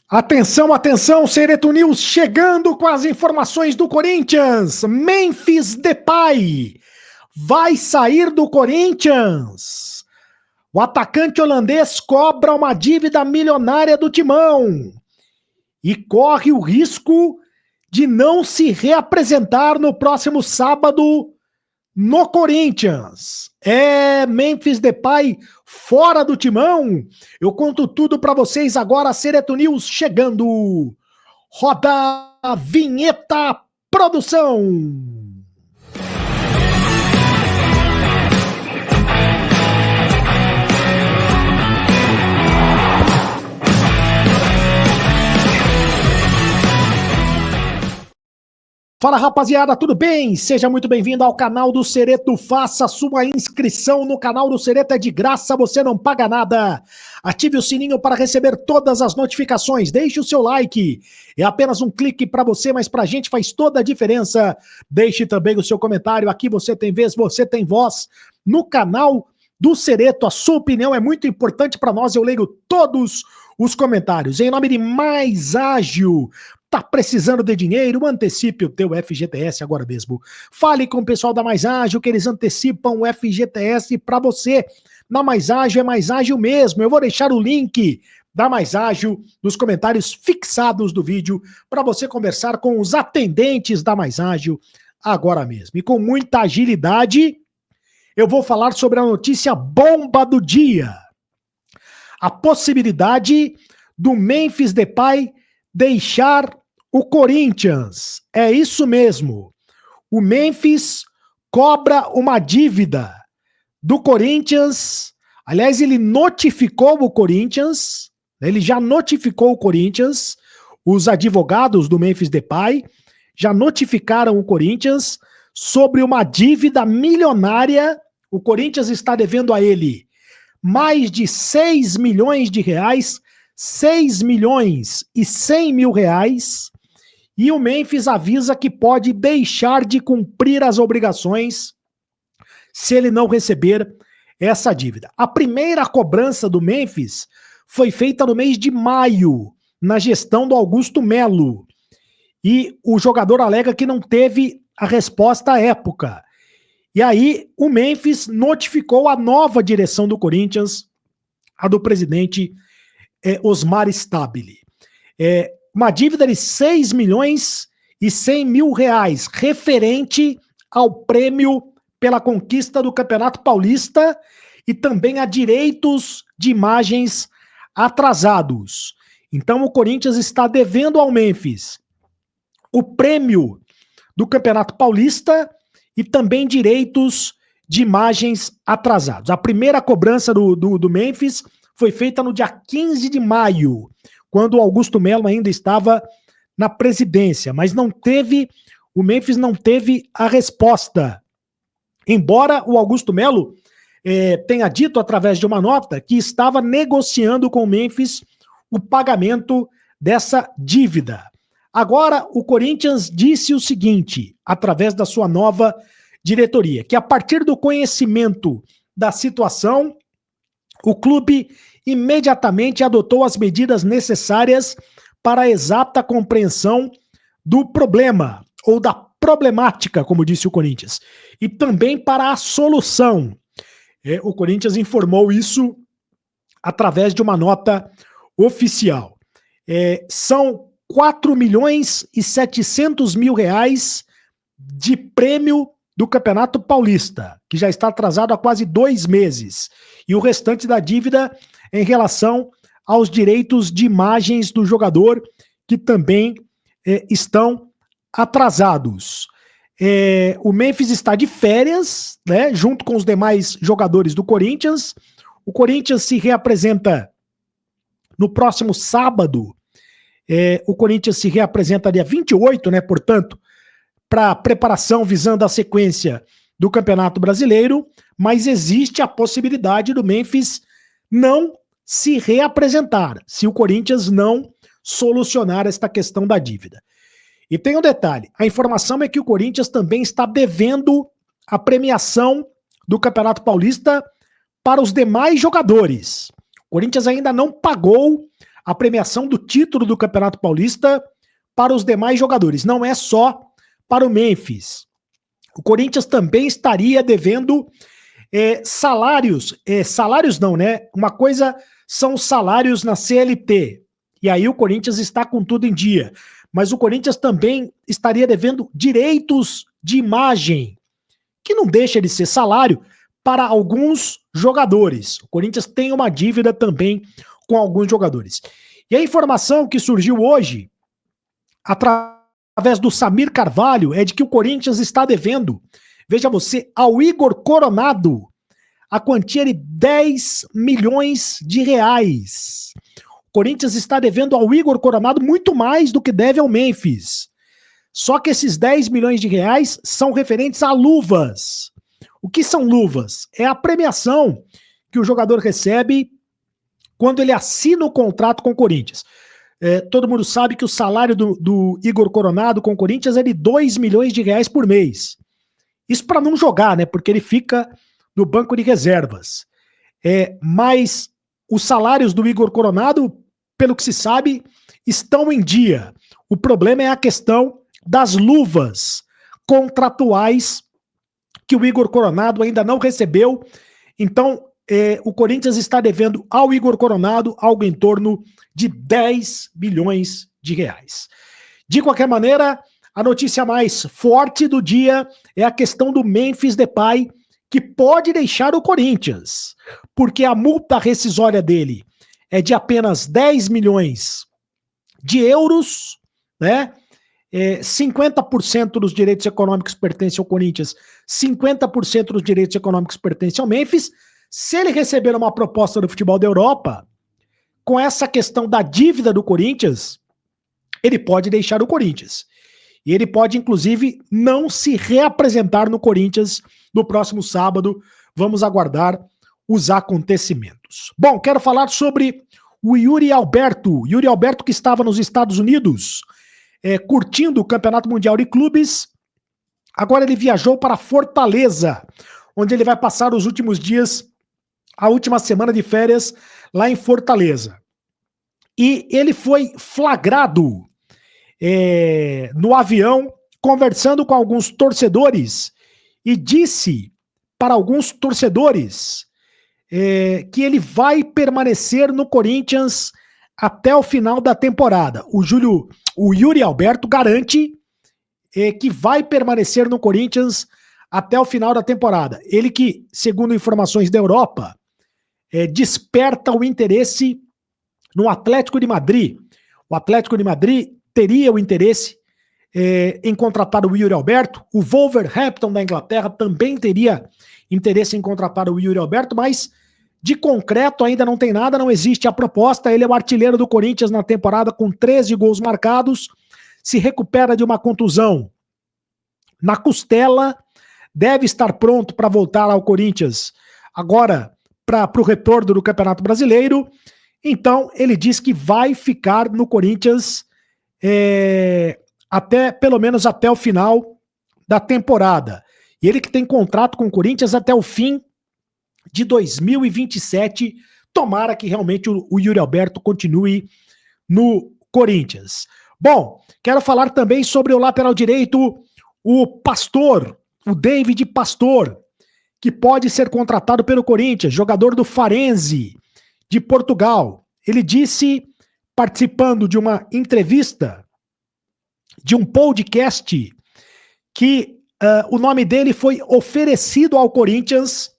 Atenção, atenção, Sereto News chegando com as informações do Corinthians. Memphis Depay vai sair do Corinthians. O atacante holandês cobra uma dívida milionária do Timão e corre o risco de não se reapresentar no próximo sábado no Corinthians. Memphis Depay fora do Timão. Eu conto tudo para vocês agora, Sereto News chegando. Roda a vinheta, produção. Fala, rapaziada, tudo bem? Seja muito bem-vindo ao canal do Sereto. Faça sua inscrição no canal do Sereto, é de graça, você não paga nada. Ative o sininho para receber todas as notificações. Deixe o seu like. É apenas um clique para você, mas pra gente faz toda a diferença. Deixe também o seu comentário. Aqui você tem vez, você tem voz no canal do Sereto. A sua opinião é muito importante para nós. Eu leio todos os comentários. Em nome de Mais Ágil. Tá precisando de dinheiro? Antecipe o teu FGTS agora mesmo. Fale com o pessoal da Mais Ágil que eles antecipam o FGTS para você. Na Mais Ágil é Mais Ágil mesmo. Eu vou deixar o link da Mais Ágil nos comentários fixados do vídeo para você conversar com os atendentes da Mais Ágil agora mesmo. E com muita agilidade, eu vou falar sobre a notícia bomba do dia. A possibilidade do Memphis Depay deixar o Corinthians. É isso mesmo. O Memphis cobra uma dívida do Corinthians. Aliás, ele notificou o Corinthians. Ele já notificou o Corinthians. Os advogados do Memphis Depay já notificaram o Corinthians sobre uma dívida milionária. O Corinthians está devendo a ele mais de 6 milhões de reais, 6 milhões e 100 mil reais, e o Memphis avisa que pode deixar de cumprir as obrigações se ele não receber essa dívida. A primeira cobrança do Memphis foi feita no mês de maio, na gestão do Augusto Melo, e o jogador alega que não teve a resposta à época. E aí o Memphis notificou a nova direção do Corinthians, a do presidente Osmar Stabile. Uma dívida de 6 milhões e 100 mil reais, referente ao prêmio pela conquista do Campeonato Paulista e também a direitos de imagens atrasados. Então o Corinthians está devendo ao Memphis o prêmio do Campeonato Paulista e também direitos de imagens atrasados. A primeira cobrança do Memphis foi feita no dia 15 de maio, quando o Augusto Melo ainda estava na presidência, mas o Memphis não teve a resposta. Embora o Augusto Melo tenha dito através de uma nota que estava negociando com o Memphis o pagamento dessa dívida. Agora, o Corinthians disse o seguinte, através da sua nova diretoria, que a partir do conhecimento da situação, o clube imediatamente adotou as medidas necessárias para a exata compreensão do problema, ou da problemática, como disse o Corinthians, e também para a solução. O Corinthians informou isso através de uma nota oficial. São 4 milhões e 700 mil reais de prêmio do Campeonato Paulista, que já está atrasado há quase 2 meses. E o restante da dívida em relação aos direitos de imagens do jogador, que também estão atrasados. O Memphis está de férias, né, junto com os demais jogadores do Corinthians. O Corinthians se reapresenta no próximo sábado. O Corinthians se reapresenta dia 28, né, portanto, para preparação visando a sequência do Campeonato Brasileiro, mas existe a possibilidade do Memphis não se reapresentar, se o Corinthians não solucionar esta questão da dívida. E tem um detalhe, a informação é que o Corinthians também está devendo a premiação do Campeonato Paulista para os demais jogadores. O Corinthians ainda não pagou a premiação do título do Campeonato Paulista para os demais jogadores, não é só para o Memphis. O Corinthians também estaria devendo salários não, né? Uma coisa são os salários na CLT, e aí o Corinthians está com tudo em dia, mas o Corinthians também estaria devendo direitos de imagem, que não deixa de ser salário para alguns jogadores. O Corinthians tem uma dívida também com alguns jogadores. E a informação que surgiu hoje, através do Samir Carvalho, é de que o Corinthians está devendo, veja você, ao Igor Coronado, a quantia de 10 milhões de reais. O Corinthians está devendo ao Igor Coronado muito mais do que deve ao Memphis. Só que esses 10 milhões de reais são referentes a luvas. O que são luvas? É a premiação que o jogador recebe quando ele assina o contrato com o Corinthians. Todo mundo sabe que o salário do Igor Coronado com o Corinthians é de 2 milhões de reais por mês. Isso para não jogar, né? Porque ele fica no banco de reservas. Mas os salários do Igor Coronado, pelo que se sabe, estão em dia. O problema é a questão das luvas contratuais que o Igor Coronado ainda não recebeu. Então, o Corinthians está devendo ao Igor Coronado algo em torno de 10 milhões de reais. De qualquer maneira, a notícia mais forte do dia é a questão do Memphis Depay, que pode deixar o Corinthians, porque a multa rescisória dele é de apenas 10 milhões de euros, né? 50% dos direitos econômicos pertencem ao Corinthians, 50% dos direitos econômicos pertencem ao Memphis. Se ele receber uma proposta do futebol da Europa, com essa questão da dívida do Corinthians, ele pode deixar o Corinthians. E ele pode, inclusive, não se reapresentar no Corinthians no próximo sábado. Vamos aguardar os acontecimentos. Bom, quero falar sobre o Yuri Alberto. Yuri Alberto, que estava nos Estados Unidos, curtindo o Campeonato Mundial de Clubes. Agora ele viajou para Fortaleza, onde ele vai passar os últimos dias, a última semana de férias, lá em Fortaleza. E ele foi flagrado no avião, conversando com alguns torcedores, e disse para alguns torcedores que ele vai permanecer no Corinthians até o final da temporada. O Yuri Alberto garante que vai permanecer no Corinthians até o final da temporada. Ele que, segundo informações da Europa, desperta o interesse no Atlético de Madrid. O Atlético de Madrid teria o interesse em contratar o Yuri Alberto. O Wolverhampton da Inglaterra também teria interesse em contratar o Yuri Alberto, mas de concreto ainda não tem nada, não existe a proposta. Ele é o artilheiro do Corinthians na temporada com 13 gols marcados, se recupera de uma contusão na costela, deve estar pronto para voltar ao Corinthians agora para o retorno do Campeonato Brasileiro. Então ele diz que vai ficar no Corinthians pelo menos até o final da temporada. E ele que tem contrato com o Corinthians até o fim de 2027. Tomara que realmente o Yuri Alberto continue no Corinthians. Bom, quero falar também sobre o lateral direito, o Pastor, o David Pastor, que pode ser contratado pelo Corinthians, jogador do Farense de Portugal. Ele disse, participando de uma entrevista, de um podcast, que o nome dele foi oferecido ao Corinthians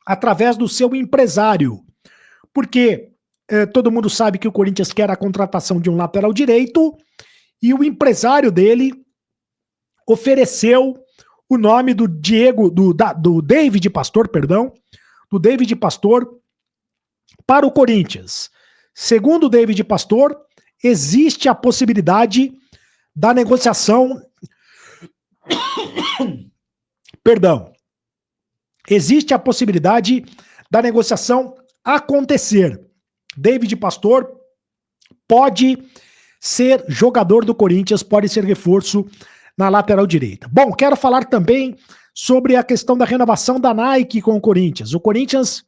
através do seu empresário, porque todo mundo sabe que o Corinthians quer a contratação de um lateral direito, e o empresário dele ofereceu o nome do David Pastor, do David Pastor para o Corinthians. Segundo o David Pastor, existe a possibilidade da negociação. Existe a possibilidade da negociação acontecer. David Pastor pode ser jogador do Corinthians, pode ser reforço na lateral direita. Bom, quero falar também sobre a questão da renovação da Nike com o Corinthians. O Corinthians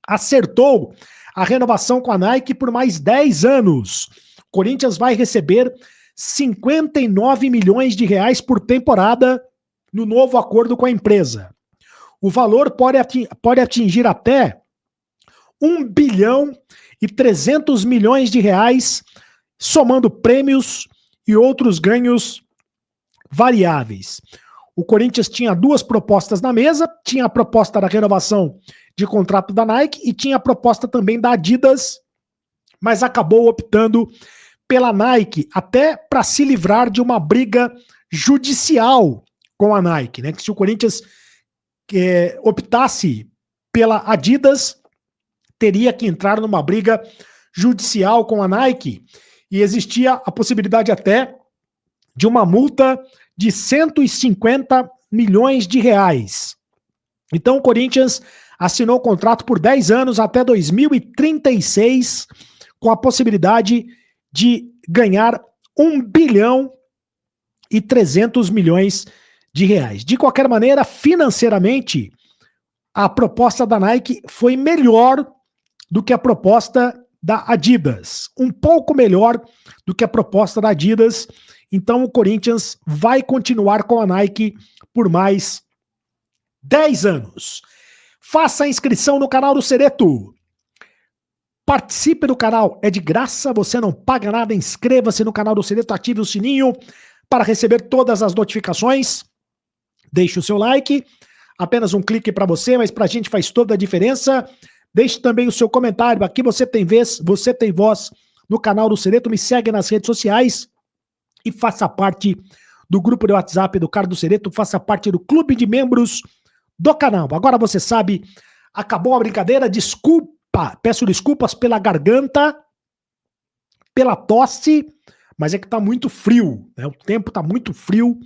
acertou a renovação com a Nike por mais 10 anos. O Corinthians vai receber 59 milhões de reais por temporada no novo acordo com a empresa. O valor pode atingir até 1 bilhão e 300 milhões de reais, somando prêmios e outros ganhos variáveis. O Corinthians tinha duas propostas na mesa, tinha a proposta da renovação de contrato da Nike e tinha a proposta também da Adidas, mas acabou optando pela Nike, até para se livrar de uma briga judicial com a Nike, né? Que se o Corinthians optasse pela Adidas, teria que entrar numa briga judicial com a Nike e existia a possibilidade até de uma multa de 150 milhões de reais. Então o Corinthians assinou o contrato por 10 anos até 2036, com a possibilidade de ganhar 1 bilhão e 300 milhões de reais. De qualquer maneira, financeiramente, a proposta da Nike foi melhor do que a proposta da Adidas. Um pouco melhor do que a proposta da Adidas. Então o Corinthians vai continuar com a Nike por mais 10 anos. Faça a inscrição no canal do Cereto. Participe do canal, é de graça, você não paga nada. Inscreva-se no canal do Cereto, ative o sininho para receber todas as notificações. Deixe o seu like, apenas um clique para você, mas para a gente faz toda a diferença. Deixe também o seu comentário, aqui você tem vez, você tem voz no canal do Cereto. Me segue nas redes sociais e faça parte do grupo de WhatsApp do Cara do Cereto, faça parte do clube de membros do canal. Agora você sabe, acabou a brincadeira, peço desculpas pela garganta, pela tosse, mas é que tá muito frio, né? O tempo tá muito frio,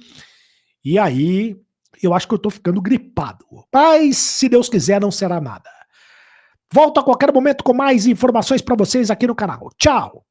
e aí eu acho que eu tô ficando gripado. Mas, se Deus quiser, não será nada. Volto a qualquer momento com mais informações para vocês aqui no canal. Tchau!